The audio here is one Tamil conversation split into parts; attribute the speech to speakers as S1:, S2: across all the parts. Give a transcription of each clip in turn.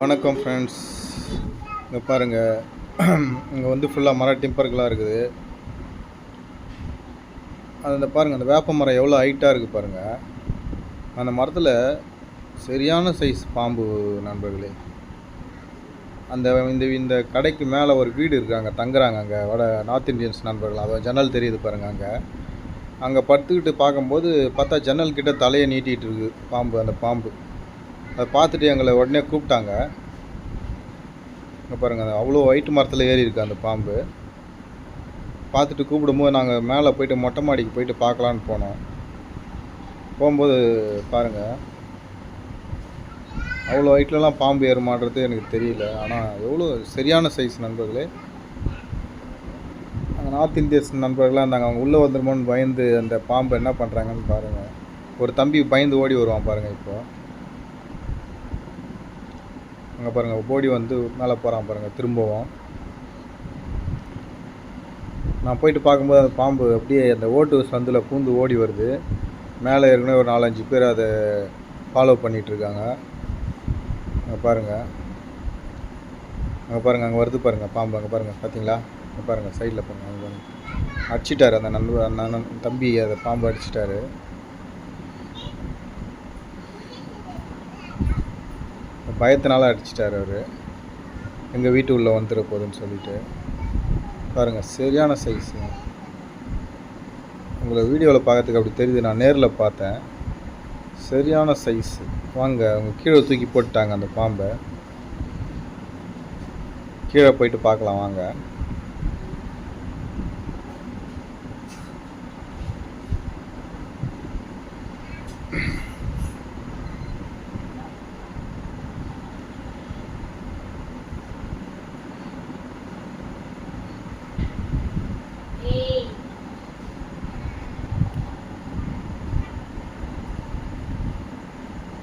S1: வணக்கம் ஃப்ரெண்ட்ஸ். இங்கே பாருங்கள், இங்கே வந்து ஃபுல்லாக மர டிம்பர்களாக இருக்குது. அந்த பாருங்கள், அந்த வேப்ப மரம் எவ்வளோ ஹைட்டாக இருக்குது பாருங்கள். அந்த மரத்தில் சரியான சைஸ் பாம்பு நண்பர்களே. அந்த இந்த கடைக்கு மேலே ஒரு வீடு இருக்காங்க, தங்குறாங்க. அங்கே நார்த் இந்தியன்ஸ் நண்பர்கள். அதை ஜன்னல் தெரியுது பாருங்கள். அங்கே படுத்துக்கிட்டு பார்க்கும்போது பார்த்தா ஜன்னல் கிட்ட தலையை நீட்டிகிட்டு இருக்குது பாம்பு. அந்த பாம்பு அதை பார்த்துட்டு எங்களை உடனே கூப்பிட்டாங்க. இங்கே பாருங்கள், அவ்வளோ ஒயிட் மரத்தில் ஏறி இருக்குது அந்த பாம்பு. பார்த்துட்டு கூப்பிடும்போது நாங்கள் மேலே போய்ட்டு மொட்டை மாடிக்கு போயிட்டு பார்க்கலான்னு போனோம். போகும்போது பாருங்கள், அவ்வளோ ஹைட்லலாம் பாம்பு ஏறுமாடுறது எனக்கு தெரியல. ஆனால் எவ்வளோ சரியான சைஸ் நண்பர்களே. அங்கே நார்த் இந்தியன்ஸ் நண்பர்களாக இருந்தாங்க. அவங்க உள்ளே வந்துருமோன்னு பயந்து அந்த பாம்பு என்ன பண்ணுறாங்கன்னு பாருங்கள். ஒரு தம்பி பயந்து ஓடி வருவான் பாருங்கள். இப்போது அங்கே பாருங்கள், ஓடி வந்து மேலே போகிறான் பாருங்கள். திரும்பவும் நான் போயிட்டு பார்க்கும்போது அந்த பாம்பு அப்படியே அந்த ஓட்டு சந்தில் பூந்து ஓடி வருது. மேலே ஏற்கனவே ஒரு 4-5 பேர் அதை ஃபாலோ பண்ணிகிட்ருக்காங்க. அங்கே பாருங்கள், அங்கே வருது பாருங்கள் பாம்பு. அங்கே பாருங்கள், பார்த்தீங்களா? அங்கே பாருங்கள், சைடில் பாருங்கள். அங்கே அடிச்சிட்டாரு அந்த நண்பர் தம்பி, அதை பாம்பு அடிச்சிட்டாரு. பயத்தினால அடிச்சிட்டார் அவர். எங்கள் வீட்டு உள்ளே வந்துட போகுதுன்னு சொல்லிட்டு. பாருங்கள், சரியான சைஸு. உங்களை வீடியோவில் பார்க்கறதுக்கு அப்படி தெரியுது, நான் நேரில் பார்த்தேன். சரியான சைஸு. வாங்க, அவங்க கீழே தூக்கி போட்டுட்டாங்க அந்த பாம்பை. கீழே போயிட்டு பார்க்கலாம் வாங்க.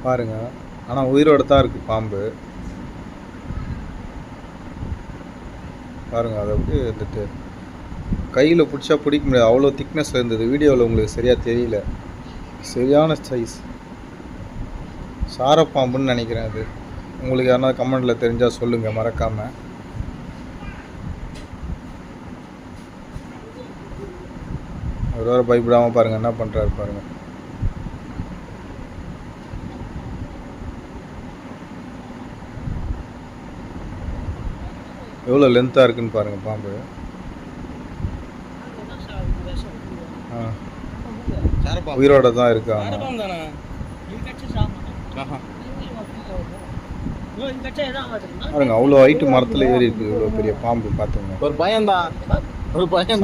S1: பாருங்க, ஆனால் உயிரோடு தான் இருக்குது பாம்பு. பாருங்கள், அதை அப்படியே வந்துட்டு கையில் பிடிச்சா பிடிக்க முடியாது, அவ்வளோ திக்னஸில் இருந்தது. வீடியோவில் உங்களுக்கு சரியாக தெரியல. சரியான சைஸ் சார பாம்புன்னு நினைக்கிறேன். அது உங்களுக்கு யாருன்னா கமெண்டில் தெரிஞ்சால் சொல்லுங்கள், மறக்காமல். ஒரு வாரம் பயப்படாமல் பாருங்கள் என்ன பண்ணுறாரு பாருங்கள். எவ்வளோ லென்த்தாக இருக்குன்னு பாருங்கள் பாம்பு. உயிரோட தான் இருக்கு. பாருங்க, அவ்வளோ ஹைட்டு மரத்தில் ஏறி இருக்கு. இவ்வளோ பெரிய பாம்பு பார்த்துங்க.
S2: ஒரு பயம்தான்,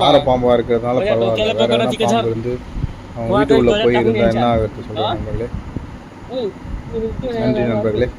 S1: சார பாம்பாக இருக்கிறதுனால பரவாயில்ல. வேற என்ன பாம்பு இருந்து அவங்க வீட்டு உள்ள போய் இருந்தால் என்ன ஆகிறது சொல்லுங்கள் நண்பர்களே. நன்றி நண்பர்களே.